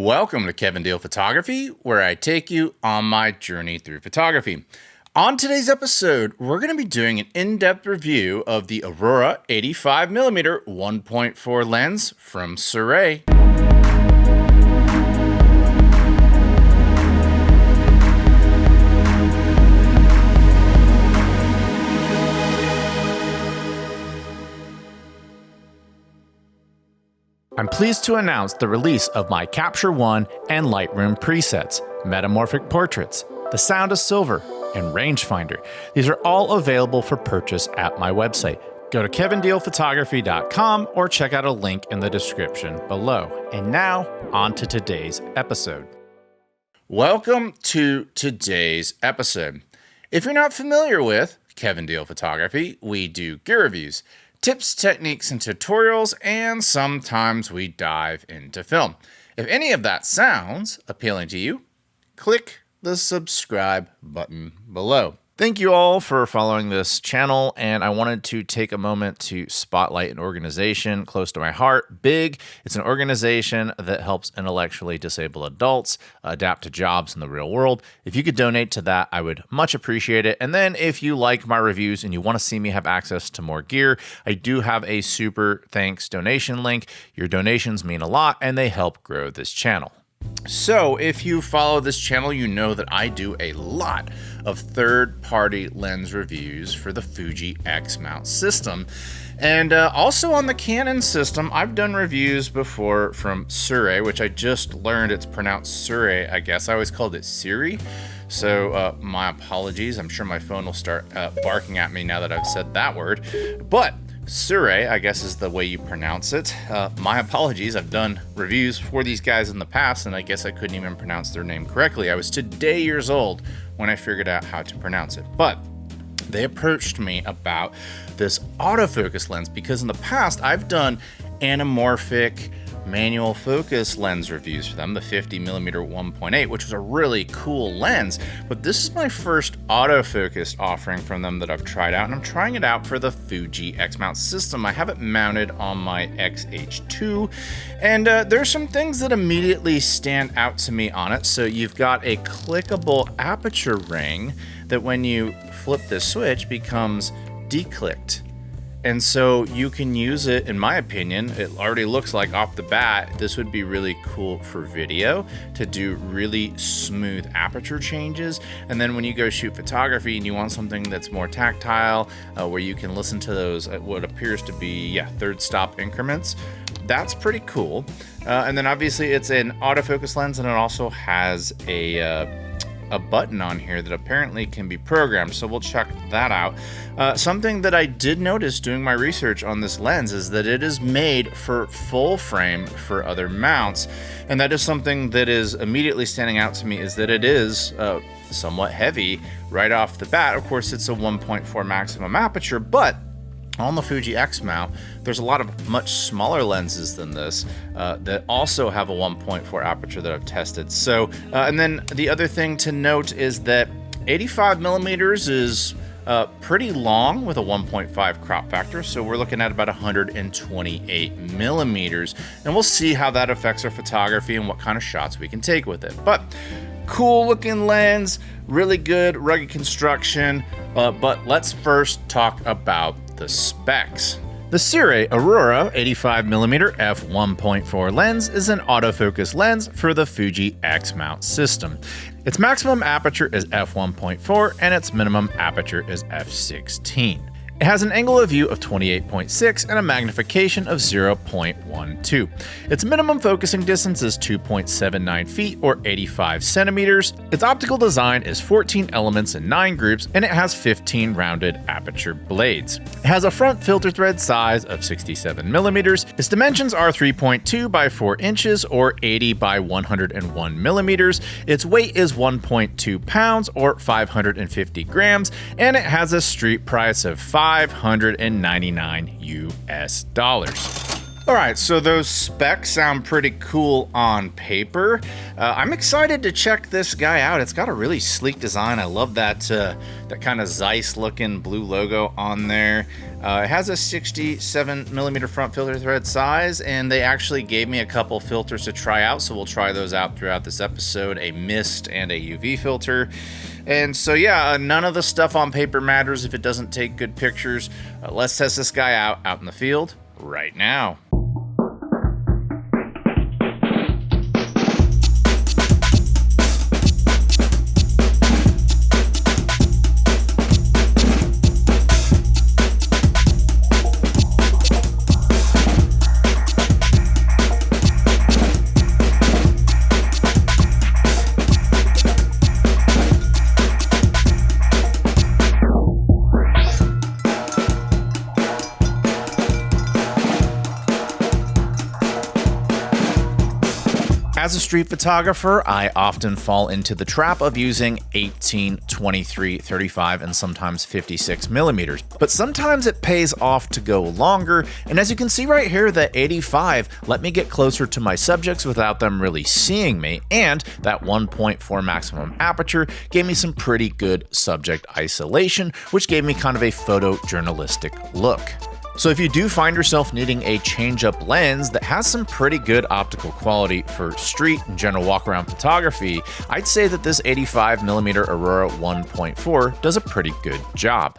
Welcome to Kevin Deal Photography, where I take you on my journey through photography. On today's episode, we're going to be doing an in-depth review of the Aurora 85mm 1.4 lens from Sirui. I'm pleased to announce the release of my Capture One and Lightroom presets, Metamorphic Portraits, The Sound of Silver, and Rangefinder. These are all available for purchase at my website. Go to kevindealphotography.com or check out a link in the description below. And now, on to today's episode. Welcome to today's episode. If you're not familiar with Kevin Deal Photography, we do gear reviews, tips, techniques, and tutorials, and sometimes we dive into film. If any of that sounds appealing to you, click the subscribe button below. Thank you all for following this channel, and I wanted to take a moment to spotlight an organization close to my heart, BIG. It's an organization that helps intellectually disabled adults adapt to jobs in the real world. If you could donate to that, I would much appreciate it. And then if you like my reviews and you want to see me have access to more gear, I do have a super thanks donation link. Your donations mean a lot, and they help grow this channel. So if you follow this channel, you know that I do a lot of third-party lens reviews for the Fuji X mount system. And also on the Canon system, I've done reviews before from Sirui, which I just learned it's pronounced Sirui, I guess. I always called it Siri. So my apologies. I'm sure my phone will start barking at me now that I've said that word. But Sirui, I guess, is the way you pronounce it. My apologies. I've done reviews for these guys in the past, and I guess I couldn't even pronounce their name correctly. I was today years old when I figured out how to pronounce it. But they approached me about this autofocus lens because in the past I've done anamorphic manual focus lens reviews for them, the 50mm 1.8, which was a really cool lens. But this is my first autofocus offering from them that I've tried out, and I'm trying it out for the Fuji X mount system. I have it mounted on my XH2, and there's some things that immediately stand out to me on it. So you've got a clickable aperture ring that when you flip this switch becomes declicked. And so you can use it, in my opinion, it already looks like off the bat, this would be really cool for video to do really smooth aperture changes. And then when you go shoot photography and you want something that's more tactile, where you can listen to those at what appears to be, third stop increments, that's pretty cool. And then obviously it's an autofocus lens, and it also has a button on here that apparently can be programmed, so we'll check that out. Something that I did notice doing my research on this lens is that it is made for full frame for other mounts, and that is something that is immediately standing out to me, is that it is somewhat heavy right off the bat. Of course, it's a 1.4 maximum aperture, but on the Fuji X mount, there's a lot of much smaller lenses than this that also have a 1.4 aperture that I've tested. So, and then the other thing to note is that 85mm is pretty long with a 1.5 crop factor. So we're looking at about 128mm, and we'll see how that affects our photography and what kind of shots we can take with it. But cool looking lens, really good rugged construction. But let's first talk about the specs. The Sirui Aurora 85mm f1.4 lens is an autofocus lens for the Fuji X mount system. Its maximum aperture is f1.4 and its minimum aperture is f16. It has an angle of view of 28.6 and a magnification of 0.12. Its minimum focusing distance is 2.79 feet or 85 centimeters. Its optical design is 14 elements in 9 groups, and it has 15 rounded aperture blades. It has a front filter thread size of 67mm. Its dimensions are 3.2 by 4 inches or 80 by 101 millimeters. Its weight is 1.2 pounds or 550 grams, and it has a street price of $599 US. All right, so those specs sound pretty cool on paper. I'm excited to check this guy out. It's got a really sleek design. I love that that kind of Zeiss looking blue logo on there. It has a 67mm front filter thread size, and they actually gave me a couple filters to try out, so we'll try those out throughout this episode, a mist and a UV filter. And so yeah, none of the stuff on paper matters if it doesn't take good pictures. Let's test this guy out in the field right now. As a street photographer, I often fall into the trap of using 18, 23, 35, and sometimes 56mm. But sometimes it pays off to go longer, and as you can see right here, the 85 let me get closer to my subjects without them really seeing me, and that 1.4 maximum aperture gave me some pretty good subject isolation, which gave me kind of a photojournalistic look. So if you do find yourself needing a change-up lens that has some pretty good optical quality for street and general walk-around photography, I'd say that this 85mm Aurora 1.4 does a pretty good job.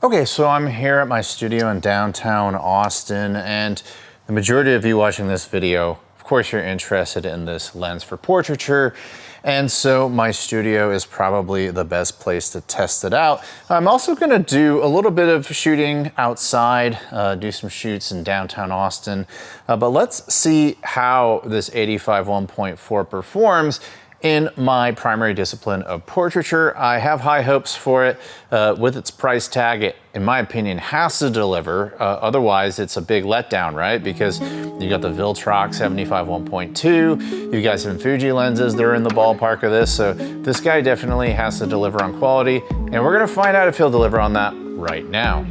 Okay, so I'm here at my studio in downtown Austin, and the majority of you watching this video, of course, you're interested in this lens for portraiture. And so my studio is probably the best place to test it out. I'm also gonna do a little bit of shooting outside, do some shoots in downtown Austin. But let's see how this 85 1.4 performs in my primary discipline of portraiture. I have high hopes for it. With its price tag, it, in my opinion, has to deliver. Otherwise, it's a big letdown, right? Because you got the Viltrox 75 1.2, you got some Fuji lenses that are in the ballpark of this, so this guy definitely has to deliver on quality, and we're gonna find out if he'll deliver on that right now.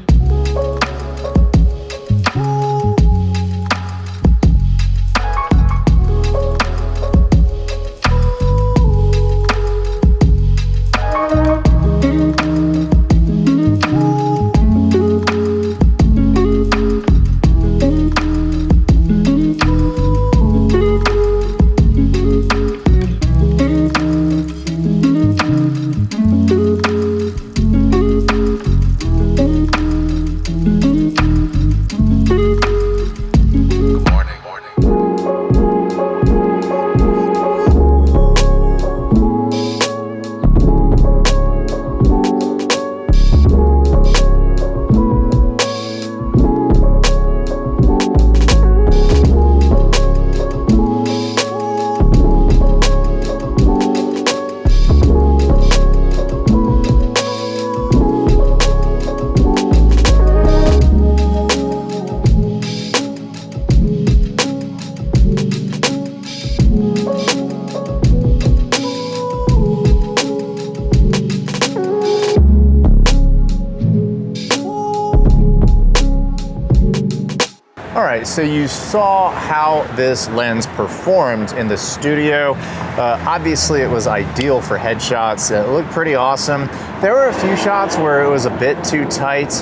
All right, so you saw how this lens performed in the studio. Obviously it was ideal for headshots. It looked pretty awesome. There were a few shots where it was a bit too tight.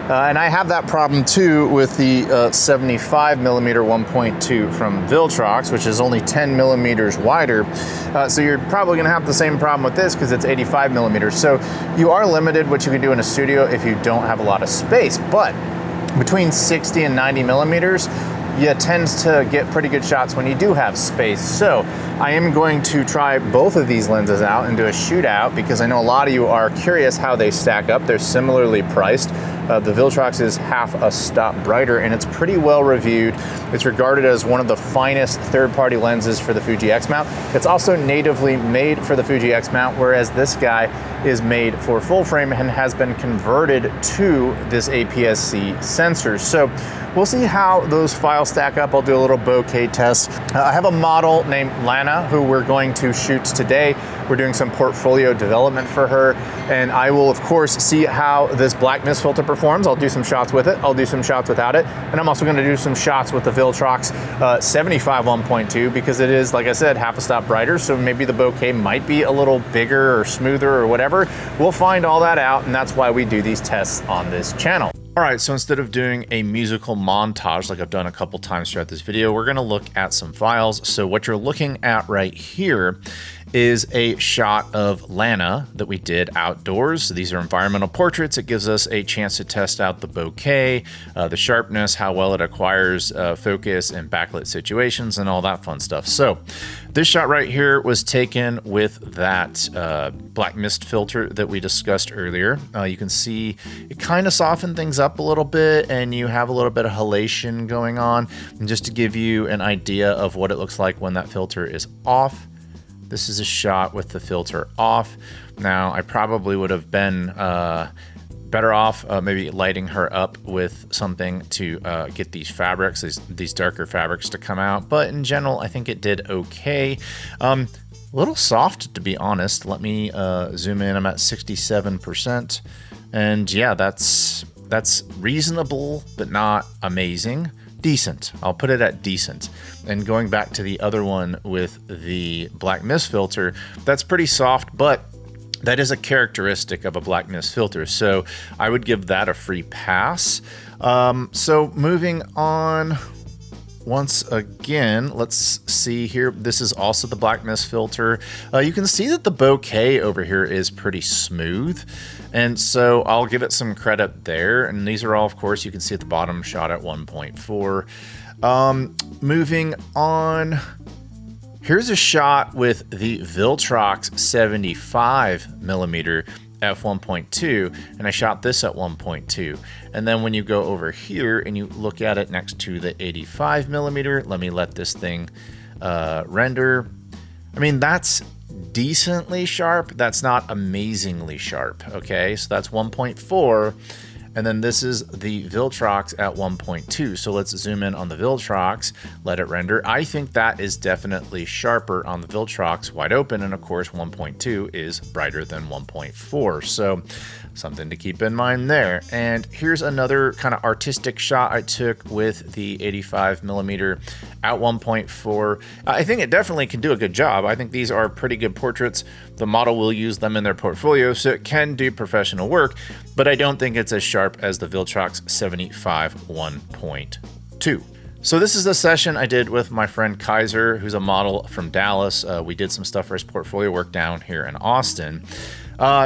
And I have that problem too with the 75mm 1.2 from Viltrox, which is only 10mm wider. So you're probably gonna have the same problem with this because it's 85mm. So you are limited what you can do in a studio if you don't have a lot of space. But between 60 and 90mm, you tend to get pretty good shots when you do have space. So I am going to try both of these lenses out and do a shootout because I know a lot of you are curious how they stack up. They're similarly priced. The Viltrox is half a stop brighter and it's pretty well reviewed. It's regarded as one of the finest third-party lenses for the Fuji X mount. It's also natively made for the Fuji X mount, whereas this guy is made for full frame and has been converted to this APS-C sensor. So we'll see how those files stack up. I'll do a little bokeh test. I have a model named Lana who we're going to shoot today. We're doing some portfolio development for her, and I will of course see how this black mist filter performs. I'll do some shots with it, I'll do some shots without it, and I'm also going to do some shots with the Viltrox 75 1.2 because it is, like I said, half a stop brighter, so maybe the bokeh might be a little bigger or smoother or whatever. We'll find all that out, and that's why we do these tests on this channel. All right, so instead of doing a musical montage like I've done a couple times throughout this video, we're gonna look at some files. So what you're looking at right here is a shot of Lana that we did outdoors. So these are environmental portraits. It gives us a chance to test out the bokeh, the sharpness, how well it acquires focus in backlit situations, and all that fun stuff. So this shot right here was taken with that black mist filter that we discussed earlier. You can see it kind of softened things up a little bit, and you have a little bit of halation going on. And just to give you an idea of what it looks like when that filter is off, this is a shot with the filter off. Now, I probably would have been better off maybe lighting her up with something to get these fabrics, these darker fabrics to come out. But in general, I think it did okay. A little soft, to be honest. Let me zoom in. I'm at 67%. And yeah, that's reasonable, but not amazing. Decent. I'll put it at decent. And going back to the other one with the black mist filter, that's pretty soft, but that is a characteristic of a black mist filter. So I would give that a free pass. So moving on, once again, let's see here. This is also the black mist filter. You can see that the bokeh over here is pretty smooth. And so I'll give it some credit there. And these are all, of course, you can see at the bottom shot at 1.4. Moving on, here's a shot with the Viltrox 75mm f1.2, and I shot this at 1.2. And then when you go over here and you look at it next to the 85mm, let me let this thing render. I mean, that's decently sharp. That's not amazingly sharp. Okay, so that's 1.4. And then this is the Viltrox at 1.2. So let's zoom in on the Viltrox, let it render. I think that is definitely sharper on the Viltrox wide open. And of course, 1.2 is brighter than 1.4. So something to keep in mind there. And here's another kind of artistic shot I took with the 85mm at 1.4. I think it definitely can do a good job. I think these are pretty good portraits. The model will use them in their portfolio, so it can do professional work, but I don't think it's as sharp as the Viltrox 75 1.2. So this is a session I did with my friend Kaiser, who's a model from Dallas. We did some stuff for his portfolio work down here in Austin.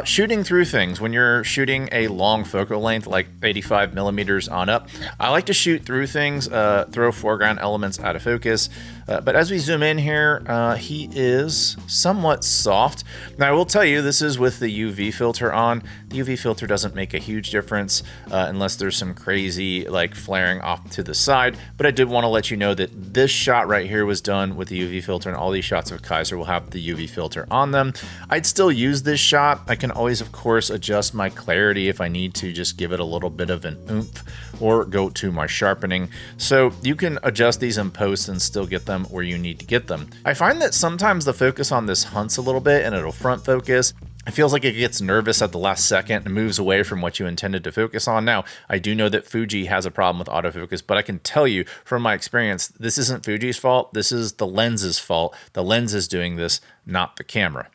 Shooting through things, when you're shooting a long focal length, like 85mm on up, I like to shoot through things, throw foreground elements out of focus. But as we zoom in here, he is somewhat soft. Now I will tell you, this is with the UV filter on. The UV filter doesn't make a huge difference unless there's some crazy like flaring off to the side. But I did want to let you know that this shot right here was done with the UV filter, and all these shots of Kaiser will have the UV filter on them. I'd still use this shot. I can always, of course, adjust my clarity if I need to, just give it a little bit of an oomph, or go to my sharpening. So you can adjust these in post and still get them where you need to get them. I find that sometimes the focus on this hunts a little bit and it'll front focus. It feels like it gets nervous at the last second and moves away from what you intended to focus on. Now, I do know that Fuji has a problem with autofocus, but I can tell you from my experience, this isn't Fuji's fault. This is the lens's fault. The lens is doing this, not the camera.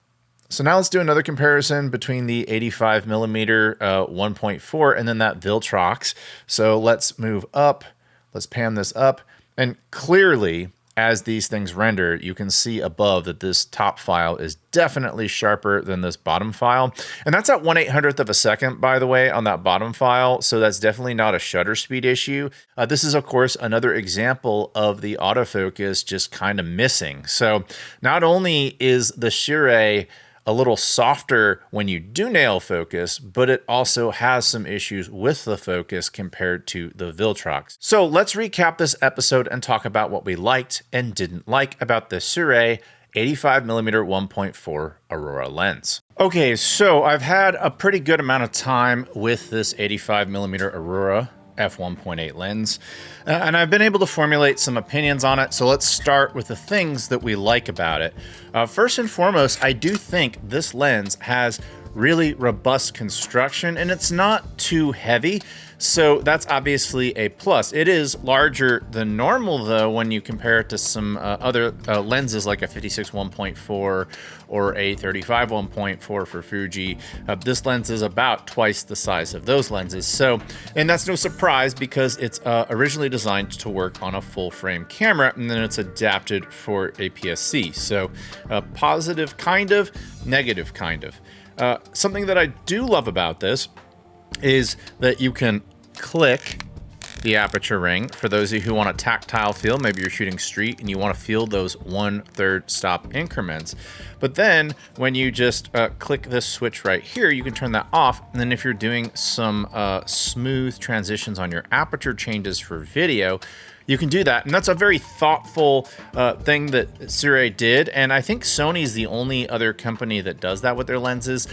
So now let's do another comparison between the 85mm 1.4 and then that Viltrox. So let's move up, let's pan this up, and clearly as these things render, you can see above that this top file is definitely sharper than this bottom file. And that's at 1/800th of a second, by the way, on that bottom file. So that's definitely not a shutter speed issue. This is, of course, another example of the autofocus just kind of missing. So not only is the Sirui a little softer when you do nail focus, but it also has some issues with the focus compared to the Viltrox. So let's recap this episode and talk about what we liked and didn't like about the Sirui 85mm 1.4 Aurora lens. Okay, so I've had a pretty good amount of time with this 85mm Aurora f1.8 lens, and I've been able to formulate some opinions on it. So let's start with the things that we like about it. First and foremost, I do think this lens has really robust construction, and it's not too heavy. So that's obviously a plus. It is larger than normal though when you compare it to some other lenses like a 56 1.4 or a 35 1.4 for Fuji. This lens is about twice the size of those lenses. So, and that's no surprise because it's originally designed to work on a full frame camera, and then it's adapted for APS-C. So positive kind of, negative kind of. Something that I do love about this is that you can click the aperture ring for those of you who want a tactile feel. Maybe you're shooting street and you want to feel those 1/3 stop increments. But then when you just click this switch right here, you can turn that off. And then if you're doing some smooth transitions on your aperture changes for video, you can do that. And that's a very thoughtful thing that Sirui did. And I think Sony is the only other company that does that with their lenses.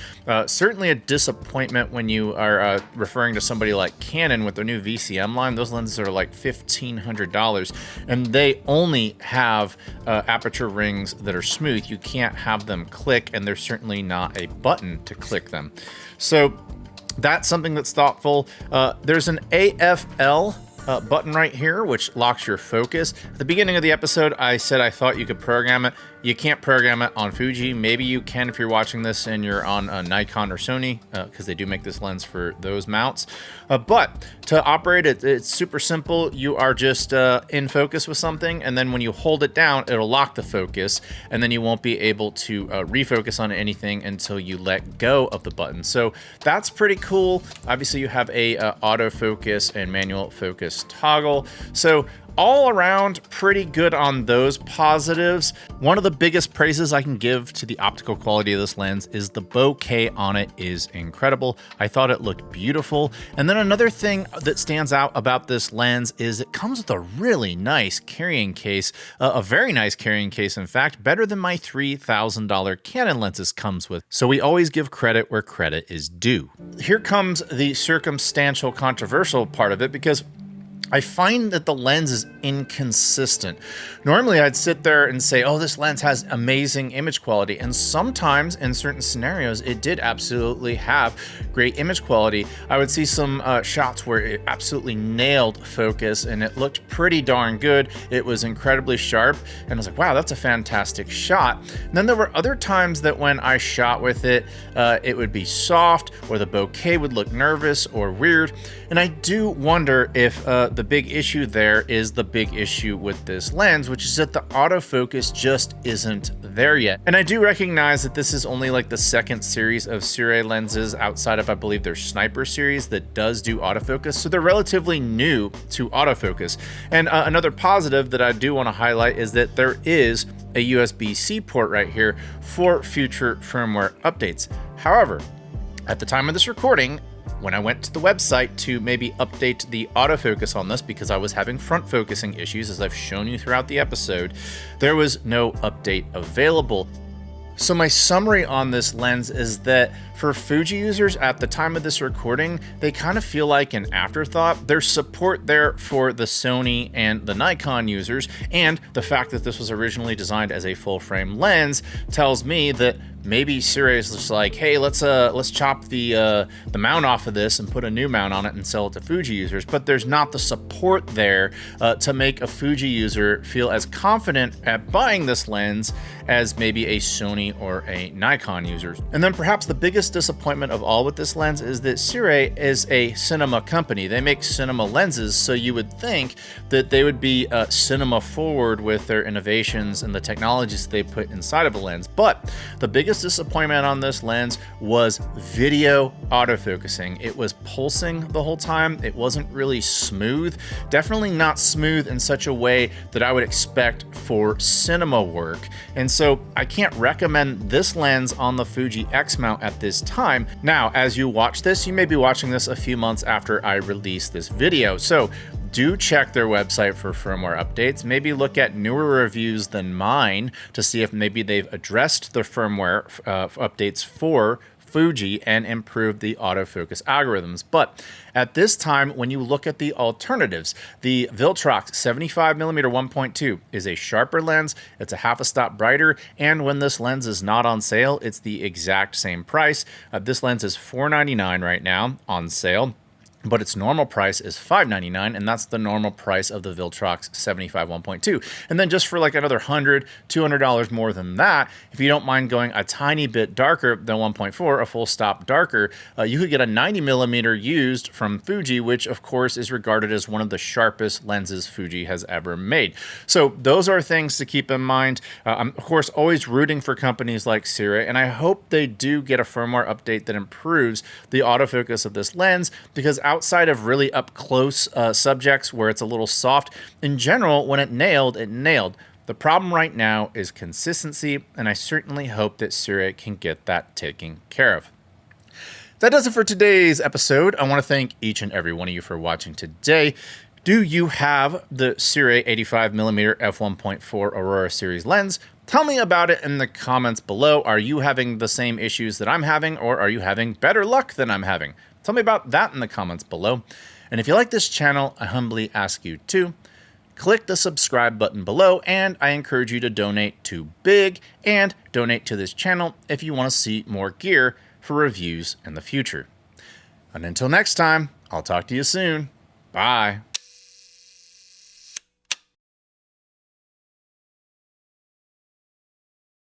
Certainly a disappointment when you are referring to somebody like Canon with their new VCM line. Those lenses are like $1,500 and they only have aperture rings that are smooth. You can't have them click, and there's certainly not a button to click them. So that's something that's thoughtful. There's an AFL button right here, which locks your focus. At the beginning of the episode, I said I thought you could program it. You can't program it on Fuji. Maybe you can if you're watching this and you're on a Nikon or Sony, because they do make this lens for those mounts. But to operate it, it's super simple. You are just in focus with something, and then when you hold it down, it'll lock the focus, and then you won't be able to refocus on anything until you let go of the button. So that's pretty cool. Obviously, you have a autofocus and manual focus toggle. So all around, pretty good on those positives. One of the biggest praises I can give to the optical quality of this lens is the bokeh on it is incredible. I thought it looked beautiful. And then another thing that stands out about this lens is it comes with a really nice carrying case, a very nice carrying case, in fact, better than my $3,000 Canon lenses comes with. So we always give credit where credit is due. Here comes the circumstantial controversial part of it, because I find that the lens is inconsistent. Normally I'd sit there and say, oh, this lens has amazing image quality. And sometimes in certain scenarios, it did absolutely have great image quality. I would see some shots where it absolutely nailed focus and it looked pretty darn good. It was incredibly sharp. And I was like, wow, that's a fantastic shot. And then there were other times that when I shot with it, it would be soft, or the bokeh would look nervous or weird. And I do wonder if the big issue there is the big issue with this lens, which is that the autofocus just isn't there yet. And I do recognize that this is only like the second series of Sirui lenses outside of, I believe, their Sniper series that does do autofocus. So they're relatively new to autofocus. And another positive that I do want to highlight is that there is a USB-C port right here for future firmware updates. However, at the time of this recording, when I went to the website to maybe update the autofocus on this, because I was having front focusing issues, as I've shown you throughout the episode, there was no update available. So my summary on this lens is that for Fuji users at the time of this recording, they kind of feel like an afterthought. There's support there for the Sony and the Nikon users, and the fact that this was originally designed as a full frame lens tells me that maybe Sirui is just like, hey, let's chop the mount off of this and put a new mount on it and sell it to Fuji users. But there's not the support there to make a Fuji user feel as confident at buying this lens as maybe a Sony or a Nikon user. And then perhaps the biggest disappointment of all with this lens is that Sirui is a cinema company. They make cinema lenses, so you would think that they would be cinema forward with their innovations and the technologies they put inside of a lens. But the biggest disappointment on this lens was video autofocusing. It was pulsing the whole time. It wasn't really smooth. Definitely not smooth in such a way that I would expect for cinema work. And so I can't recommend this lens on the Fuji X mount at this time. Now, as you watch this, you may be watching this a few months after I release this video. So do check their website for firmware updates. Maybe look at newer reviews than mine to see if maybe they've addressed the firmware updates for Fuji and improve the autofocus algorithms. But at this time, when you look at the alternatives, the Viltrox 75mm 1.2 is a sharper lens. It's a half a stop brighter, and when this lens is not on sale, it's the exact same price. This lens is $499 right now on sale, but its normal price is $599, and that's the normal price of the Viltrox 75 1.2. And then just for like another $100, $200 more than that, if you don't mind going a tiny bit darker than 1.4, a full stop darker, you could get a 90mm used from Fuji, which of course is regarded as one of the sharpest lenses Fuji has ever made. So those are things to keep in mind. I'm of course always rooting for companies like Sirui, and I hope they do get a firmware update that improves the autofocus of this lens, because outside of really up close subjects where it's a little soft, in general, when it nailed, it nailed. The problem right now is consistency, and I certainly hope that Sirui can get that taken care of. That does it for today's episode. I want to thank each and every one of you for watching today. Do you have the Sirui 85mm f1.4 Aurora series lens? Tell me about it in the comments below. Are you having the same issues that I'm having, or are you having better luck than I'm having? Tell me about that in the comments below. And if you like this channel, I humbly ask you to click the subscribe button below, and I encourage you to donate to Big and donate to this channel if you want to see more gear for reviews in the future. And until next time, I'll talk to you soon. Bye.